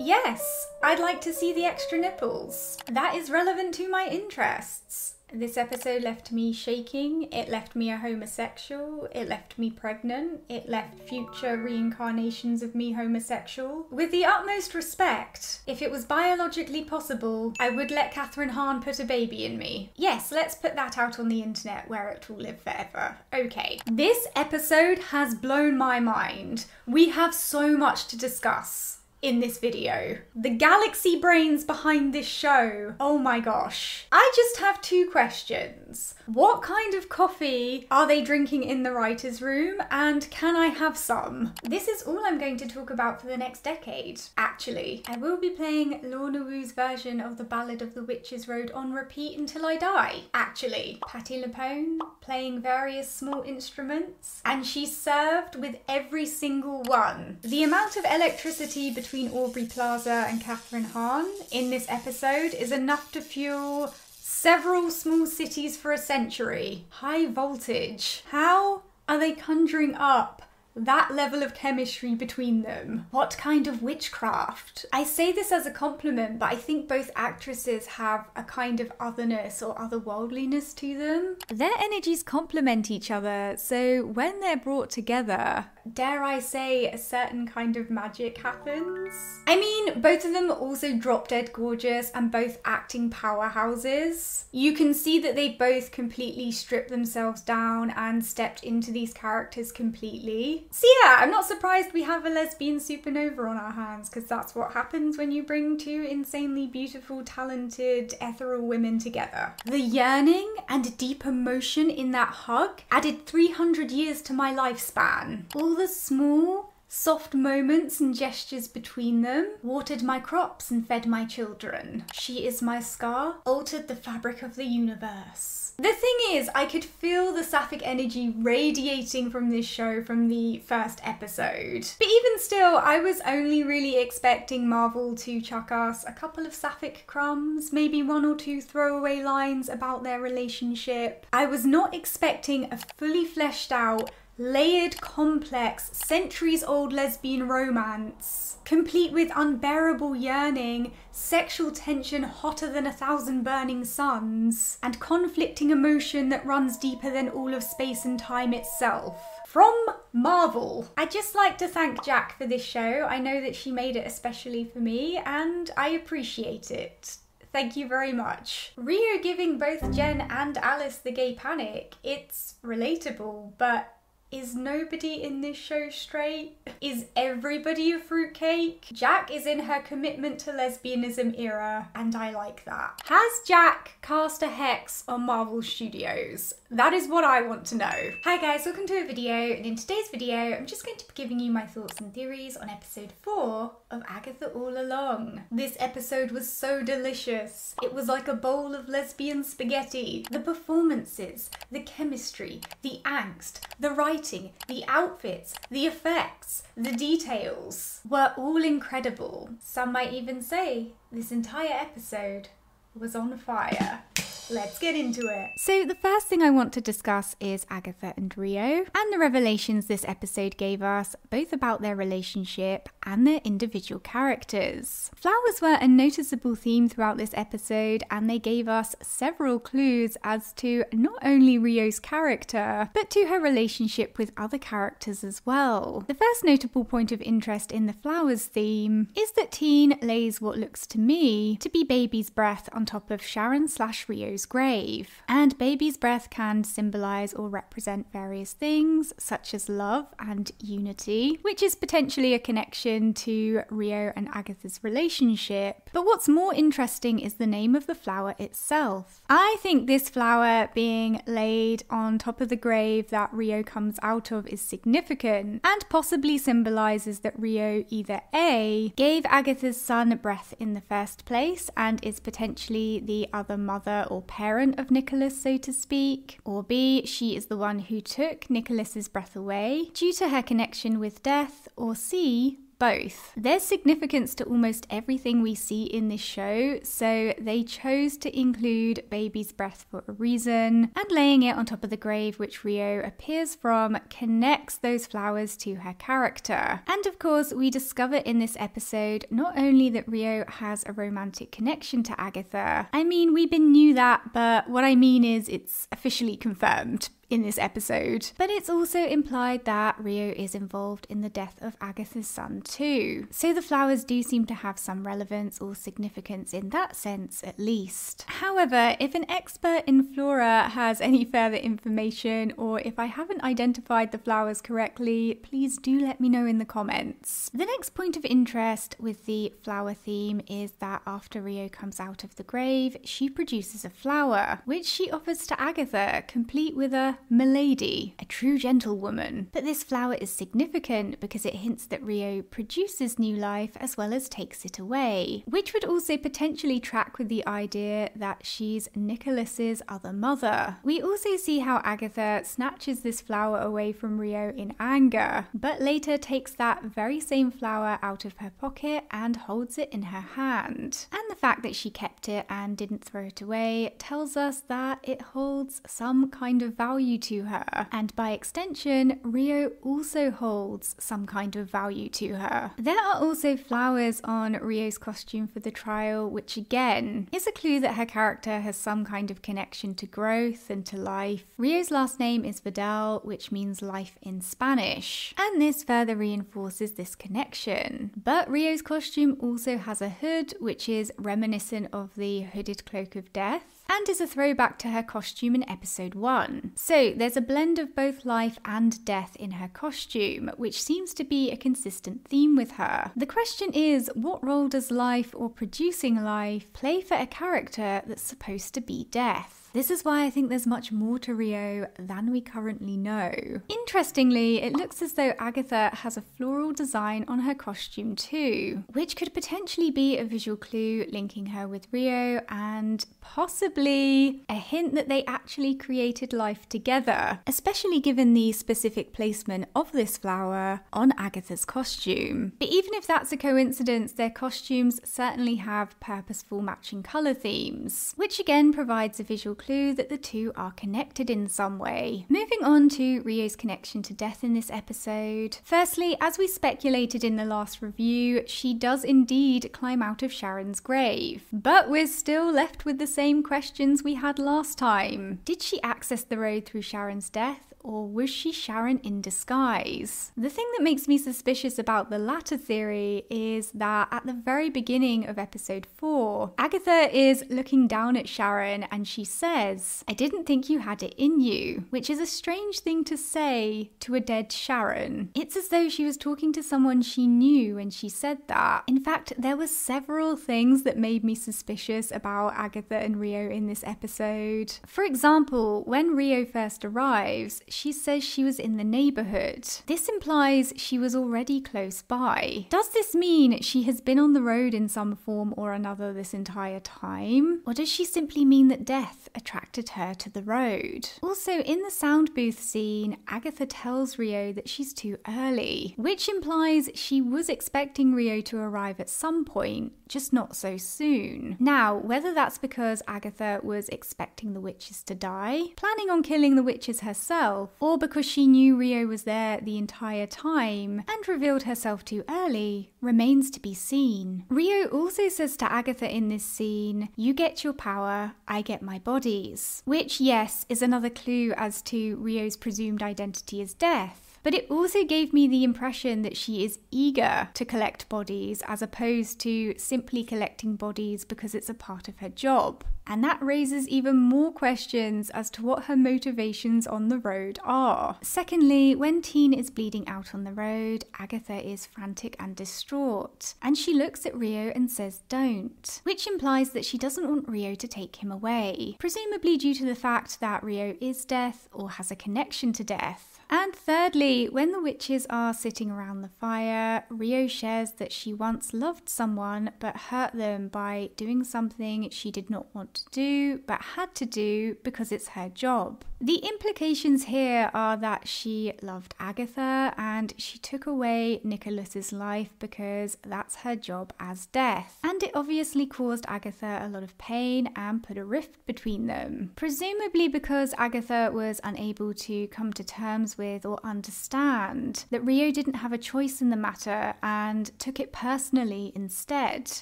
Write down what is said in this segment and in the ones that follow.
Yes, I'd like to see the extra nipples. That is relevant to my interests. This episode left me shaking, it left me a homosexual, it left me pregnant, it left future reincarnations of me homosexual. With the utmost respect, if it was biologically possible, I would let Catherine Hahn put a baby in me. Yes, let's put that out on the internet where it will live forever. Okay. This episode has blown my mind. We have so much to discuss in this video. The galaxy brains behind this show. Oh my gosh. I just have two questions. What kind of coffee are they drinking in the writer's room, and can I have some? This is all I'm going to talk about for the next decade, actually. I will be playing Lorna Wu's version of the Ballad of the Witches Road on repeat until I die, actually. Patti LuPone playing various small instruments, and she's served with every single one. The amount of electricity between Aubrey Plaza and Catherine Hahn in this episode is enough to fuel several small cities for a century. High voltage. How are they conjuring up that level of chemistry between them? What kind of witchcraft? I say this as a compliment, but I think both actresses have a kind of otherness or otherworldliness to them. Their energies complement each other, so when they're brought together, dare I say, a certain kind of magic happens. I mean, both of them are also drop dead gorgeous and both acting powerhouses. You can see that they both completely stripped themselves down and stepped into these characters completely. So yeah, I'm not surprised we have a lesbian supernova on our hands, because that's what happens when you bring two insanely beautiful, talented, ethereal women together. The yearning and deep emotion in that hug added 300 years to my lifespan. All the small, soft moments and gestures between them watered my crops and fed my children. She is my scar, altered the fabric of the universe. The thing is, I could feel the sapphic energy radiating from this show from the first episode. But even still, I was only really expecting Marvel to chuck us a couple of sapphic crumbs, maybe one or two throwaway lines about their relationship. I was not expecting a fully fleshed out, layered, complex, centuries-old lesbian romance, complete with unbearable yearning, sexual tension hotter than 1,000 burning suns, and conflicting emotion that runs deeper than all of space and time itself. From Marvel. I'd just like to thank Jack for this show. I know that she made it especially for me, and I appreciate it. Thank you very much. Rio giving both Jen and Alice the gay panic. It's relatable, but is nobody in this show straight? Is everybody a fruitcake? Jack is in her commitment to lesbianism era, and I like that. Has Jack cast a hex on Marvel Studios? That is what I want to know. Hi guys, welcome to a video, and in today's video I'm just going to be giving you my thoughts and theories on episode 4 of Agatha All Along. This episode was so delicious. It was like a bowl of lesbian spaghetti. The performances, the chemistry, the angst, the writing, the outfits, the effects, the details were all incredible. Some might even say this entire episode was on fire. Let's get into it. So the first thing I want to discuss is Agatha and Rio and the revelations this episode gave us, both about their relationship and their individual characters. Flowers were a noticeable theme throughout this episode, and they gave us several clues as to not only Rio's character, but to her relationship with other characters as well. The first notable point of interest in the flowers theme is that Teen lays what looks to me to be baby's breath on top of Sharon/Rio's grave. And baby's breath can symbolize or represent various things, such as love and unity, which is potentially a connection to Rio and Agatha's relationship. But what's more interesting is the name of the flower itself. I think this flower being laid on top of the grave that Rio comes out of is significant, and possibly symbolizes that Rio either A, gave Agatha's son breath in the first place and is potentially the other mother or parent of Nicholas, so to speak, or B, she is the one who took Nicholas's breath away due to her connection with death, or C, both. There's significance to almost everything we see in this show, so they chose to include baby's breath for a reason, and laying it on top of the grave which Rio appears from connects those flowers to her character. And of course, we discover in this episode not only that Rio has a romantic connection to Agatha. I mean, we knew that, but what I mean is it's officially confirmed in this episode. But it's also implied that Rio is involved in the death of Agatha's son too. So the flowers do seem to have some relevance or significance in that sense at least. However, if an expert in flora has any further information, or if I haven't identified the flowers correctly, please do let me know in the comments. The next point of interest with the flower theme is that after Rio comes out of the grave, she produces a flower, which she offers to Agatha, complete with a milady, a true gentlewoman. But this flower is significant because it hints that Rio produces new life as well as takes it away, which would also potentially track with the idea that she's Nicholas's other mother. We also see how Agatha snatches this flower away from Rio in anger, but later takes that very same flower out of her pocket and holds it in her hand. And the fact that she kept it and didn't throw it away tells us that it holds some kind of value to her, and by extension, Rio also holds some kind of value to her. There are also flowers on Rio's costume for the trial, which again is a clue that her character has some kind of connection to growth and to life. Rio's last name is Vidal, which means life in Spanish, and this further reinforces this connection. But Rio's costume also has a hood, which is reminiscent of the hooded cloak of death, and is a throwback to her costume in episode 1. So there's a blend of both life and death in her costume, which seems to be a consistent theme with her. The question is, what role does life or producing life play for a character that's supposed to be death? This is why I think there's much more to Rio than we currently know. Interestingly, it looks as though Agatha has a floral design on her costume too, which could potentially be a visual clue linking her with Rio and possibly a hint that they actually created life together, especially given the specific placement of this flower on Agatha's costume. But even if that's a coincidence, their costumes certainly have purposeful matching colour themes, which again provides a visual clue that the two are connected in some way. Moving on to Rio's connection to death in this episode. Firstly, as we speculated in the last review, she does indeed climb out of Sharon's grave. But we're still left with the same questions we had last time. Did she access the road through Sharon's death, or was she Sharon in disguise? The thing that makes me suspicious about the latter theory is that at the very beginning of episode 4, Agatha is looking down at Sharon and she says, "I didn't think you had it in you," which is a strange thing to say to a dead Sharon. It's as though she was talking to someone she knew when she said that. In fact, there were several things that made me suspicious about Agatha and Rio in this episode. For example, when Rio first arrives, she says she was in the neighbourhood. This implies she was already close by. Does this mean she has been on the road in some form or another this entire time? Or does she simply mean that death attracted her to the road? Also, in the sound booth scene, Agatha tells Rio that she's too early, which implies she was expecting Rio to arrive at some point, just not so soon. Now, whether that's because Agatha was expecting the witches to die, planning on killing the witches herself, or because she knew Rio was there the entire time and revealed herself too early, remains to be seen. Rio also says to Agatha in this scene, "You get your power, I get my bodies," which, yes, is another clue as to Rio's presumed identity as death. But it also gave me the impression that she is eager to collect bodies as opposed to simply collecting bodies because it's a part of her job. And that raises even more questions as to what her motivations on the road are. Secondly, when Teen is bleeding out on the road, Agatha is frantic and distraught, and she looks at Rio and says don't, which implies that she doesn't want Rio to take him away, presumably due to the fact that Rio is death or has a connection to death. And thirdly, when the witches are sitting around the fire, Rio shares that she once loved someone but hurt them by doing something she did not want want to do, but had to do because it's her job. The implications here are that she loved Agatha and she took away Nicholas's life because that's her job as Death. And it obviously caused Agatha a lot of pain and put a rift between them. Presumably because Agatha was unable to come to terms with or understand that Rio didn't have a choice in the matter and took it personally instead.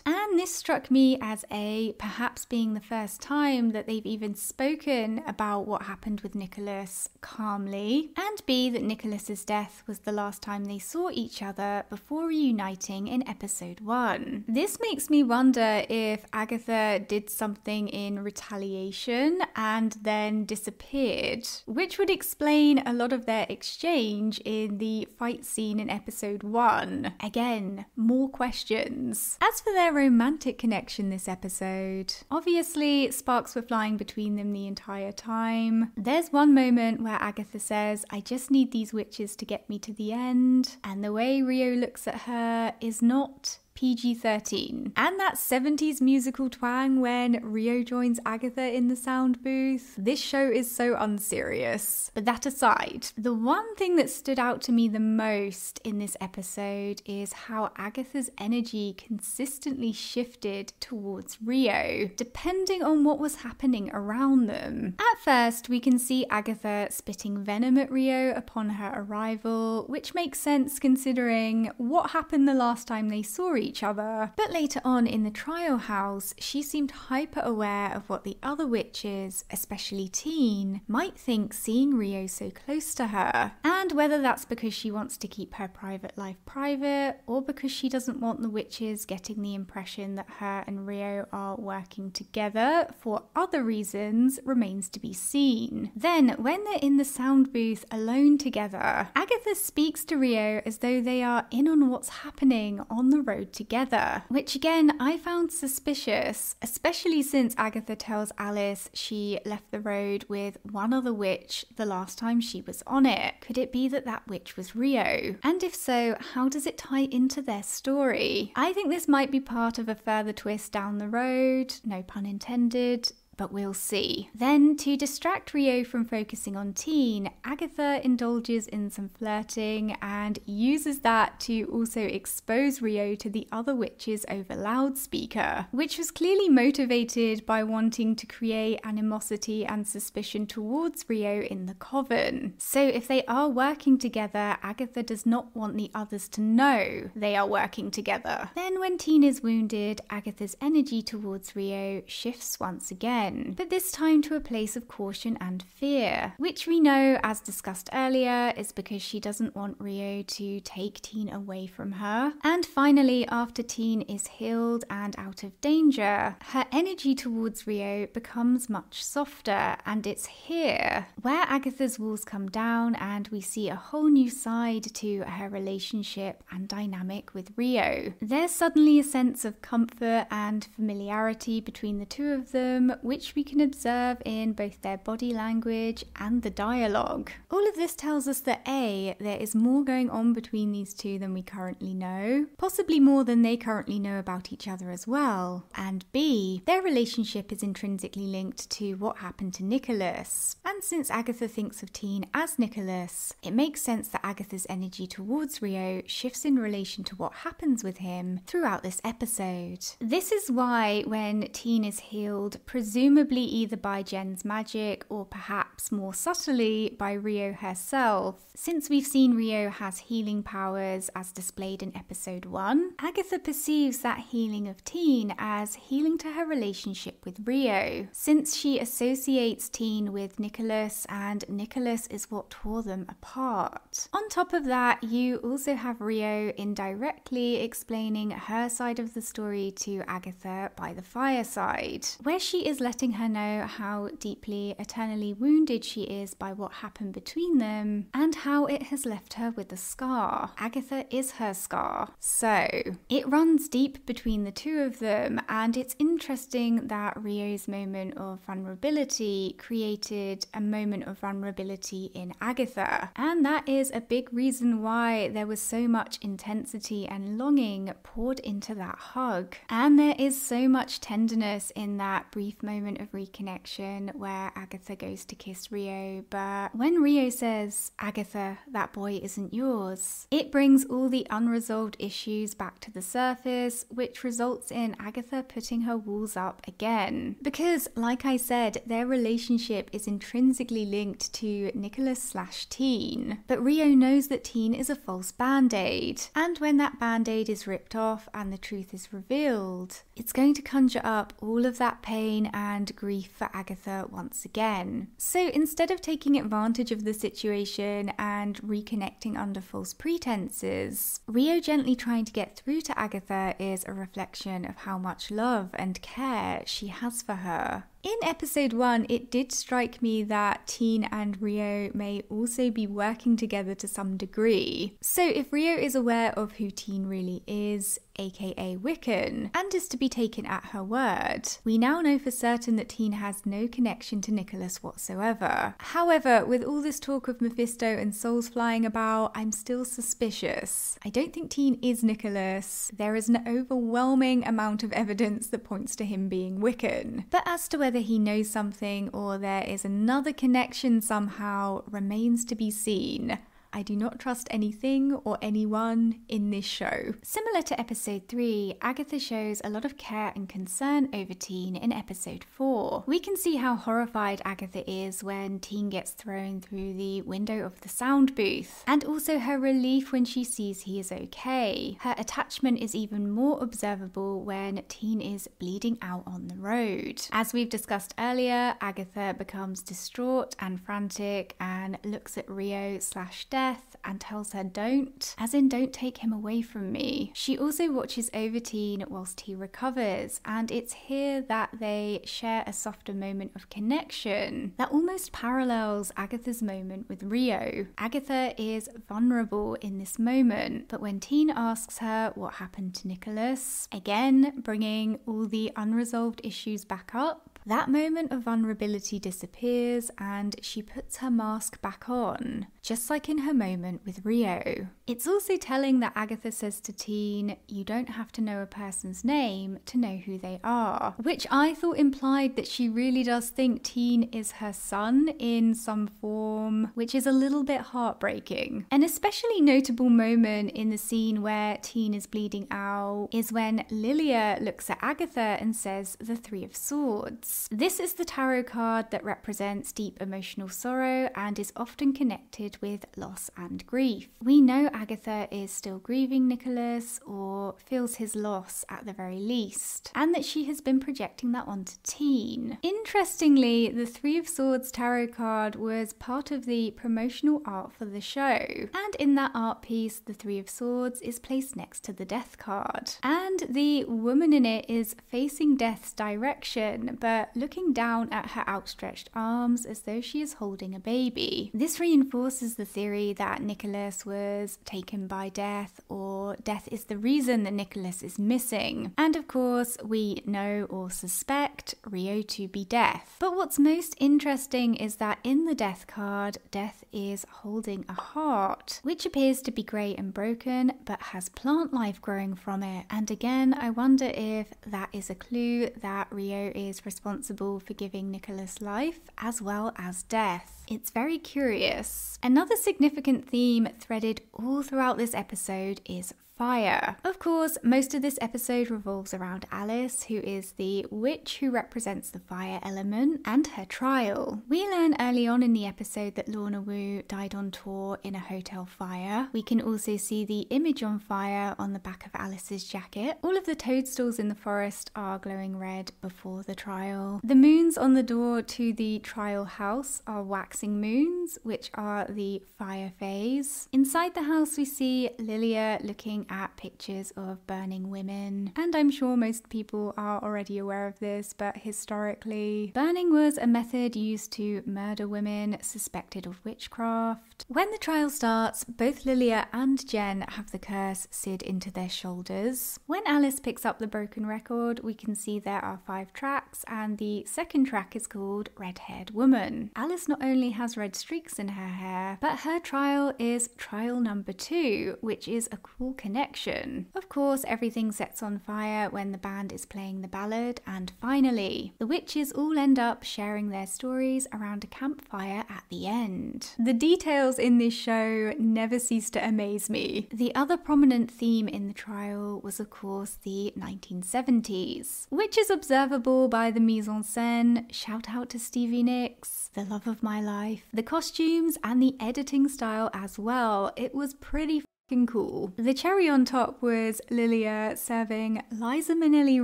And this struck me as A, perhaps being the first time that they've even spoken about what happened with Nicholas calmly, and B, that Nicholas's death was the last time they saw each other before reuniting in episode 1. This makes me wonder if Agatha did something in retaliation and then disappeared, which would explain a lot of their exchange in the fight scene in episode 1. Again, more questions. As for their romantic connection this episode, obviously sparks were flying between them the entire time. There's one moment where Agatha says, "I just need these witches to get me to the end," and the way Rio looks at her is not PG-13. And that 70s musical twang when Rio joins Agatha in the sound booth. This show is so unserious. But that aside, the one thing that stood out to me the most in this episode is how Agatha's energy consistently shifted towards Rio, depending on what was happening around them. At first, we can see Agatha spitting venom at Rio upon her arrival, which makes sense considering what happened the last time they saw each other. But later on in the trial house, she seemed hyper aware of what the other witches, especially Teen, might think seeing Rio so close to her. And whether that's because she wants to keep her private life private, or because she doesn't want the witches getting the impression that her and Rio are working together for other reasons, remains to be seen. Then, when they're in the sound booth alone together, Agatha speaks to Rio as though they are in on what's happening on the road together, which again I found suspicious, especially since Agatha tells Alice she left the road with one other witch the last time she was on it. Could it be that that witch was Rio? And if so, how does it tie into their story? I think this might be part of a further twist down the road, no pun intended, but we'll see. Then, to distract Rio from focusing on Teen, Agatha indulges in some flirting and uses that to also expose Rio to the other witches over loudspeaker, which was clearly motivated by wanting to create animosity and suspicion towards Rio in the coven. So if they are working together, Agatha does not want the others to know they are working together. Then when Teen is wounded, Agatha's energy towards Rio shifts once again, but this time to a place of caution and fear, which we know, as discussed earlier, is because she doesn't want Rio to take Teen away from her. And finally, after Teen is healed and out of danger, her energy towards Rio becomes much softer, and it's here where Agatha's walls come down and we see a whole new side to her relationship and dynamic with Rio. There's suddenly a sense of comfort and familiarity between the two of them, which we can observe in both their body language and the dialogue. All of this tells us that A, there is more going on between these two than we currently know, possibly more than they currently know about each other as well, and B, their relationship is intrinsically linked to what happened to Nicholas. And since Agatha thinks of Teen as Nicholas, it makes sense that Agatha's energy towards Rio shifts in relation to what happens with him throughout this episode. This is why when Teen is healed, presumably either by Jen's magic or perhaps more subtly by Rio herself, since we've seen Rio has healing powers as displayed in episode 1, Agatha perceives that healing of Teen as healing to her relationship with Rio, since she associates Teen with Nicholas and Nicholas is what tore them apart. On top of that, you also have Rio indirectly explaining her side of the story to Agatha by the fireside, where she is letting her know how deeply eternally wounded she is by what happened between them and how it has left her with a scar. Agatha is her scar. So it runs deep between the two of them, and it's interesting that Rio's moment of vulnerability created a moment of vulnerability in Agatha, and that is a big reason why there was so much intensity and longing poured into that hug. And there is so much tenderness in that brief moment moment of reconnection where Agatha goes to kiss Rio, but when Rio says, "Agatha, that boy isn't yours," it brings all the unresolved issues back to the surface, which results in Agatha putting her walls up again. Because, like I said, their relationship is intrinsically linked to Nicholas/Teen. But Rio knows that Teen is a false band-aid, and when that band-aid is ripped off and the truth is revealed, it's going to conjure up all of that pain and grief for Agatha once again. So instead of taking advantage of the situation and reconnecting under false pretenses, Rio gently trying to get through to Agatha is a reflection of how much love and care she has for her. In episode 1, it did strike me that Teen and Rio may also be working together to some degree. So if Rio is aware of who Teen really is, aka Wiccan, and is to be taken at her word, we now know for certain that Teen has no connection to Nicholas whatsoever. However, with all this talk of Mephisto and souls flying about, I'm still suspicious. I don't think Teen is Nicholas. There is an overwhelming amount of evidence that points to him being Wiccan. But as to whether he knows something or there is another connection somehow remains to be seen. I do not trust anything or anyone in this show. Similar to episode 3, Agatha shows a lot of care and concern over Teen in episode 4. We can see how horrified Agatha is when Teen gets thrown through the window of the sound booth, and also her relief when she sees he is okay. Her attachment is even more observable when Teen is bleeding out on the road. As we've discussed earlier, Agatha becomes distraught and frantic and looks at Rio/Death and tells her don't, as in don't take him away from me. She also watches over Teen whilst he recovers, and it's here that they share a softer moment of connection that almost parallels Agatha's moment with Rio. Agatha is vulnerable in this moment, but when Teen asks her what happened to Nicholas, again bringing all the unresolved issues back up, that moment of vulnerability disappears and she puts her mask back on, just like in her moment with Rio. It's also telling that Agatha says to Teen, you don't have to know a person's name to know who they are, which I thought implied that she really does think Teen is her son in some form, which is a little bit heartbreaking. An especially notable moment in the scene where Teen is bleeding out is when Lilia looks at Agatha and says the Three of Swords. This is the tarot card that represents deep emotional sorrow and is often connected with loss and grief. We know Agatha is still grieving Nicholas, or feels his loss at the very least, and that she has been projecting that onto Teen. Interestingly, the Three of Swords tarot card was part of the promotional art for the show, and in that art piece, the Three of Swords is placed next to the Death card. And the woman in it is facing Death's direction, but looking down at her outstretched arms as though she is holding a baby. This reinforces the theory that Nicholas was taken by Death, or Death is the reason that Nicholas is missing. And of course, we know or suspect Rio to be Death. But what's most interesting is that in the Death card, Death is holding a heart, which appears to be grey and broken, but has plant life growing from it. And again, I wonder if that is a clue that Rio is responsible for giving Nicholas life as well as death. It's very curious. Another significant theme threaded all throughout this episode is fire. Of course, most of this episode revolves around Alice, who is the witch who represents the fire element, and her trial. We learn early on in the episode that Lorna Wu died on tour in a hotel fire. We can also see the image on fire on the back of Alice's jacket. All of the toadstools in the forest are glowing red before the trial. The moons on the door to the trial house are waxing moons, which are the fire phase. Inside the house we see Lilia looking at pictures of burning women, and I'm sure most people are already aware of this, but historically, burning was a method used to murder women suspected of witchcraft. When the trial starts, both Lilia and Jen have the curse seared into their shoulders. When Alice picks up the broken record, we can see there are 5 tracks, and the second track is called Red-Haired Woman. Alice not only has red streaks in her hair, but her trial is trial number 2, which is a cool connection connection. Of course, everything sets on fire when the band is playing the ballad, and finally, the witches all end up sharing their stories around a campfire at the end. The details in this show never cease to amaze me. The other prominent theme in the trial was, of course, the 1970s, which is observable by the mise en scène, shout out to Stevie Nicks, the love of my life, the costumes, and the editing style as well. It was pretty cool. The cherry on top was Lilia serving Liza Minnelli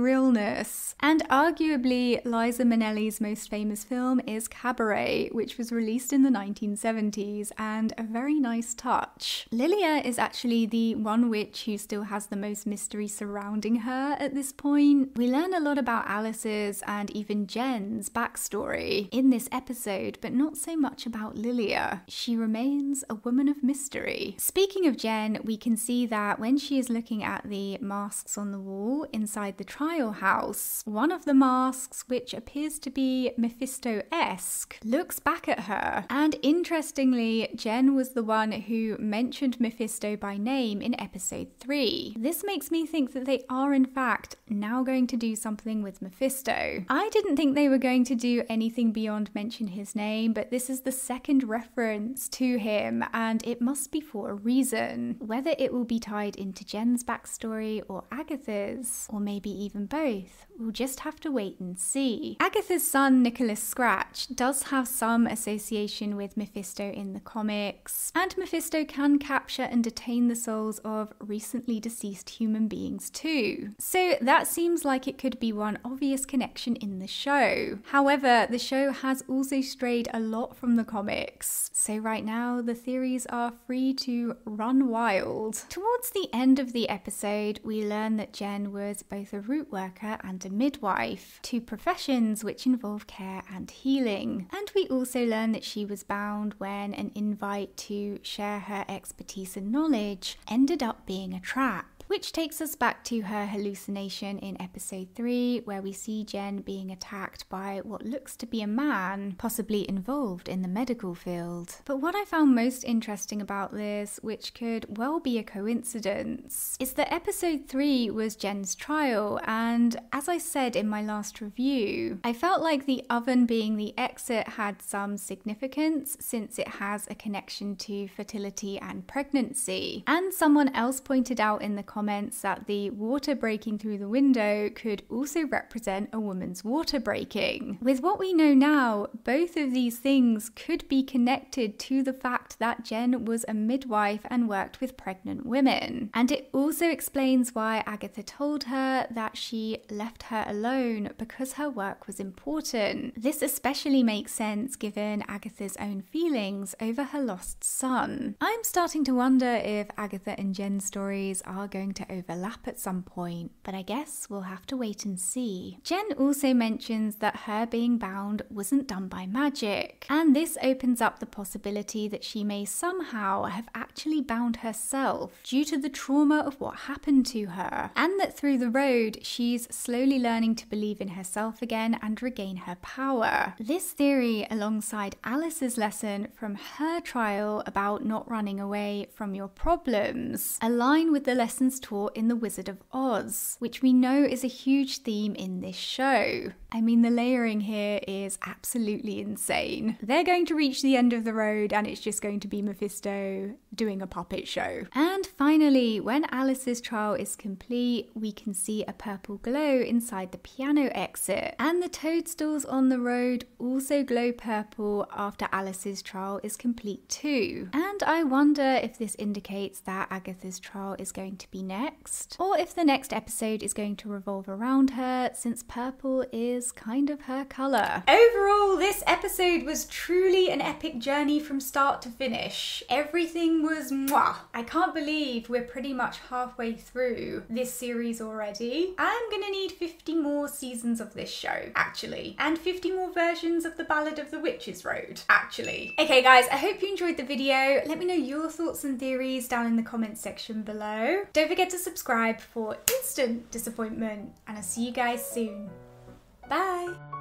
realness, and arguably Liza Minnelli's most famous film is Cabaret, which was released in the 1970s, and a very nice touch. Lilia is actually the one witch who still has the most mystery surrounding her at this point. We learn a lot about Alice's and even Jen's backstory in this episode, but not so much about Lilia. She remains a woman of mystery. Speaking of Jen, we can see that when she is looking at the masks on the wall inside the trial house, one of the masks, which appears to be Mephisto-esque, looks back at her. And interestingly, Jen was the one who mentioned Mephisto by name in episode 3. This makes me think that they are in fact now going to do something with Mephisto. I didn't think they were going to do anything beyond mention his name, but this is the second reference to him, and it must be for a reason. Whether it will be tied into Jen's backstory or Agatha's, or maybe even both, we'll just have to wait and see. Agatha's son, Nicholas Scratch, does have some association with Mephisto in the comics, and Mephisto can capture and detain the souls of recently deceased human beings too. So that seems like it could be one obvious connection in the show. However, the show has also strayed a lot from the comics, so right now the theories are free to run wild. Towards the end of the episode, we learn that Jen was both a root worker and a midwife, two professions which involve care and healing. And we also learn that she was bound when an invite to share her expertise and knowledge ended up being a trap. Which takes us back to her hallucination in episode 3, where we see Jen being attacked by what looks to be a man, possibly involved in the medical field. But what I found most interesting about this, which could well be a coincidence, is that episode 3 was Jen's trial, and as I said in my last review, I felt like the oven being the exit had some significance since it has a connection to fertility and pregnancy. And someone else pointed out in the comments that the water breaking through the window could also represent a woman's water breaking. With what we know now, both of these things could be connected to the fact that Jen was a midwife and worked with pregnant women. And it also explains why Agatha told her that she left her alone because her work was important. This especially makes sense given Agatha's own feelings over her lost son. I'm starting to wonder if Agatha and Jen's stories are going to overlap at some point, but I guess we'll have to wait and see. Jen also mentions that her being bound wasn't done by magic, and this opens up the possibility that she may somehow have actually bound herself due to the trauma of what happened to her, and that through the road she's slowly learning to believe in herself again and regain her power. This theory, alongside Alice's lesson from her trial about not running away from your problems, align with the lessons taught in The Wizard of Oz, which we know is a huge theme in this show. I mean, the layering here is absolutely insane. They're going to reach the end of the road and it's just going to be Mephisto doing a puppet show. And finally, when Alice's trial is complete, we can see a purple glow inside the piano exit. And the toadstools on the road also glow purple after Alice's trial is complete too. And I wonder if this indicates that Agatha's trial is going to be next, or if the next episode is going to revolve around her, since purple is kind of her colour. Overall, this episode was truly an epic journey from start to finish. Everything was mwah. I can't believe we're pretty much halfway through this series already. I'm gonna need 50 more seasons of this show, actually, and 50 more versions of the Ballad of the Witches Road, actually. Okay guys, I hope you enjoyed the video. Let me know your thoughts and theories down in the comments section below. Don't forget to subscribe for instant disappointment, and I'll see you guys soon. Bye!